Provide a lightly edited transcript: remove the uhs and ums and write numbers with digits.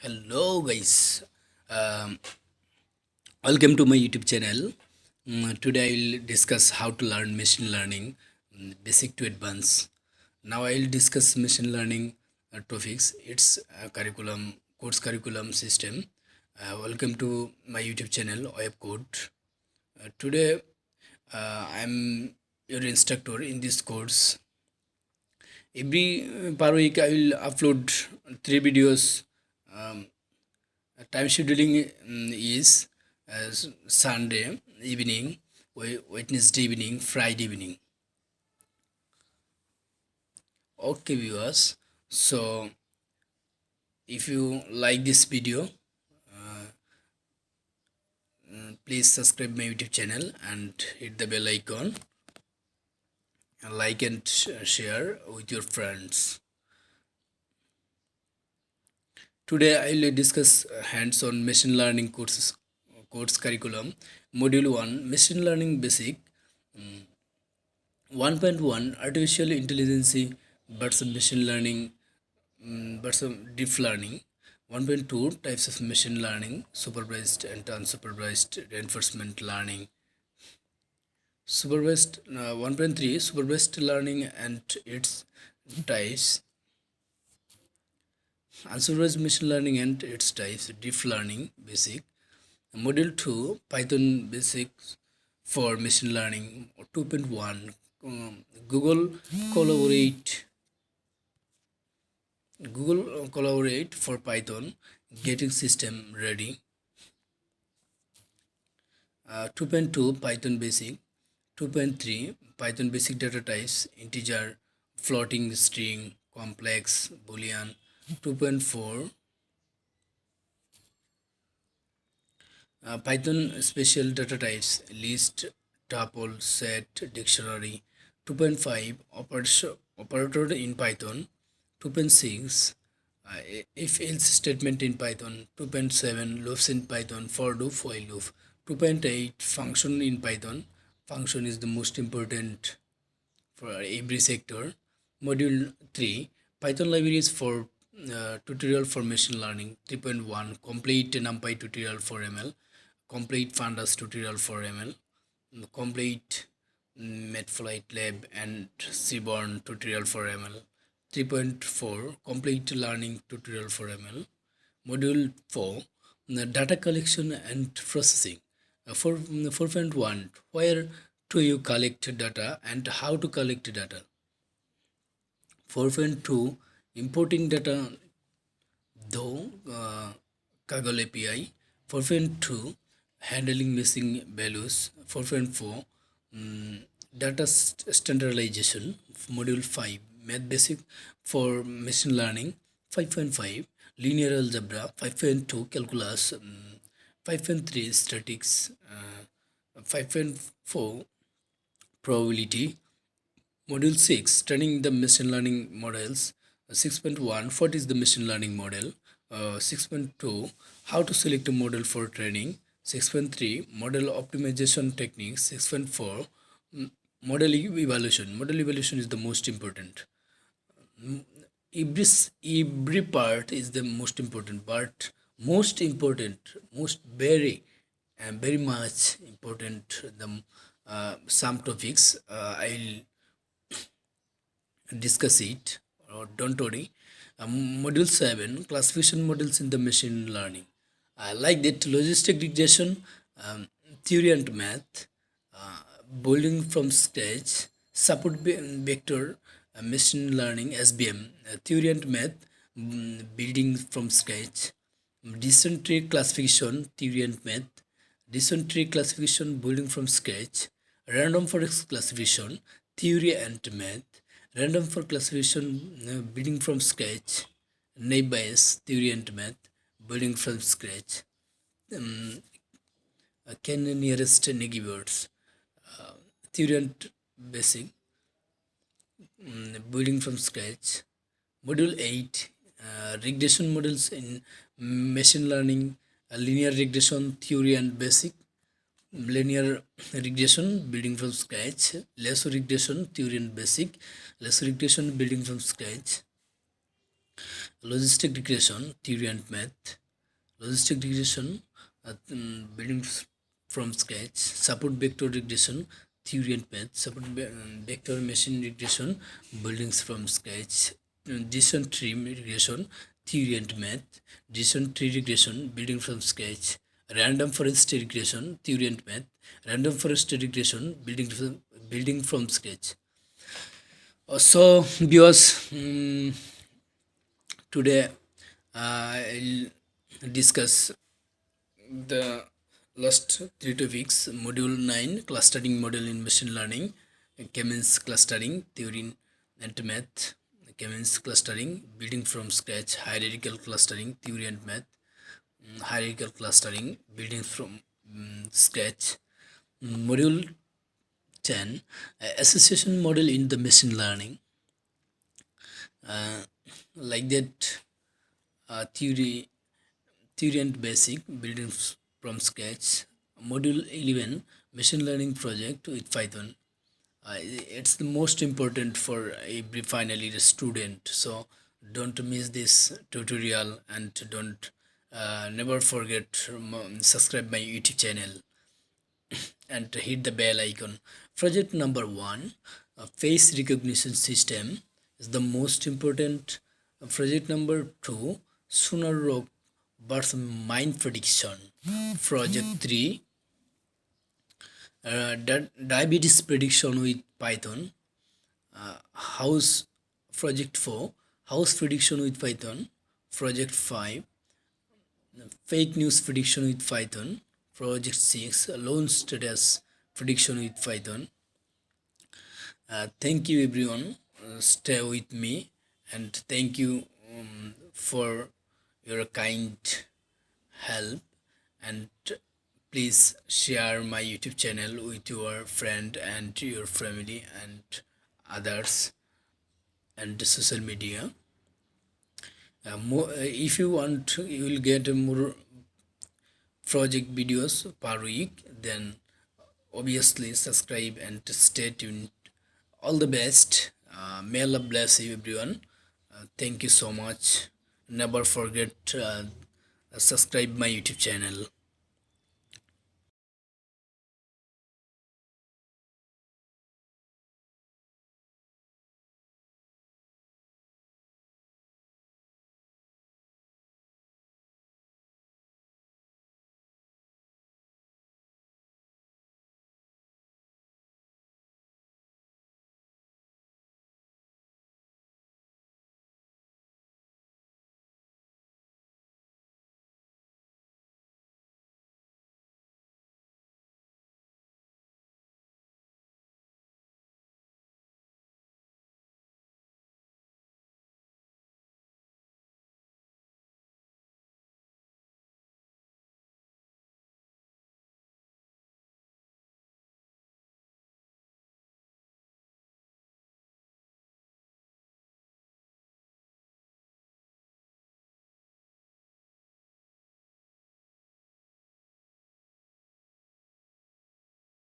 Hello guys, um, welcome to my YouTube channel. Today I'll discuss how to learn machine learning, basic to advanced. Now I'll discuss machine learning topics. It's a course curriculum system. Welcome to my YouTube channel, Web Code. Today I'm your instructor in this course. Every per week I will upload 3 videos. Um, Time scheduling is Sunday evening, Wednesday evening, Friday evening. Okay, viewers. So, if you like this video, please subscribe my YouTube channel and hit the bell icon. And like and share with your friends. Today, I will discuss hands-on machine learning course curriculum, module 1, machine learning basic. 1.1 artificial intelligence versus machine learning versus deep learning. 1.2 types of machine learning, supervised and unsupervised reinforcement learning. Supervised 1.3 supervised learning and its types. Unsupervised machine learning and its types. Deep learning basic. Module 2 Python basics for machine learning. 2.1 Google Collaborate. Google Collaborate for Python, getting system ready. 2.2 Python basic. 2.3 Python basic data types, integer, floating string, complex, Boolean. 2.4 Python special data types, list, tuple, set, dictionary. 2.5 operator in Python. 2.6 if else statement in Python. 2.7 loops in Python, for loop, while loop. 2.8 function in Python. Function is the most important for every sector. Module 3 Python libraries for tutorial for machine learning. 3.1 complete NumPy tutorial for ML, complete pandas tutorial for ML, complete Matplotlib and Seaborn tutorial for ML. 3.4 complete learning tutorial for ML. Module 4 data collection and processing. 4.1 where do you collect data and how to collect data. 4.2 importing data though Kaggle API. 4.2 handling missing values. 4.4 data standardization. Module 5 math basic for machine learning. 5.5 linear algebra. 5.2 calculus. 5.3 statistics. 5.4 probability. Module 6 training the machine learning models. 6.1 what is the machine learning model. 6.2 how to select a model for training. 6.3 model optimization techniques. 6.4 model evaluation is the most important. Every part is the most important, but most very much important, the some topics I'll discuss it, or don't worry. Module 7 classification models in the machine learning. I like that logistic regression, theory and math, building from scratch, support vector, machine learning, SBM, theory and math, building from scratch, decision tree classification, theory and math, decision tree classification, building from scratch, random forest classification, theory and math, random for classification, building from scratch, naive bias, theory and math, building from scratch, can nearest neighbors, theory and basic, building from scratch. Module 8 regression models in machine learning, linear regression, theory and basic, linear regression, building from scratch, lasso regression, theory and basic, lasso regression, building from scratch, logistic regression theory and math, logistic regression building from scratch, support vector regression theory and math, support vector machine regression buildings from scratch, decision tree regression theory and math, decision tree regression building from scratch, random forest regression theory and math, random forest regression building from scratch. So viewers, today I'll discuss the last three topics: module 9 clustering model in machine learning, K-means clustering theory and math, K-means clustering building from scratch, hierarchical clustering theory and math, hierarchical clustering building from scratch, module 10 association model in the machine learning, like that, theory and basic building from scratch, module 11 machine learning project with Python. It's the most important for every final year student, so don't miss this tutorial and don't never forget subscribe my YouTube channel and hit the bell icon. Project number 1, face recognition system is the most important. Project number 2, sooner rock birth mind prediction. Project 3, diabetes prediction with Python. House Project 4, house prediction with Python. Project 5, fake news prediction with Python. Project 6, loan status prediction with Python. Thank you everyone. Stay with me and thank you for your kind help, and please share my YouTube channel with your friend and your family and others and social media. If you want, you will get more project videos per week, then obviously subscribe and stay tuned. All the best. May Allah bless you everyone. Thank you so much. Never forget subscribe my YouTube channel.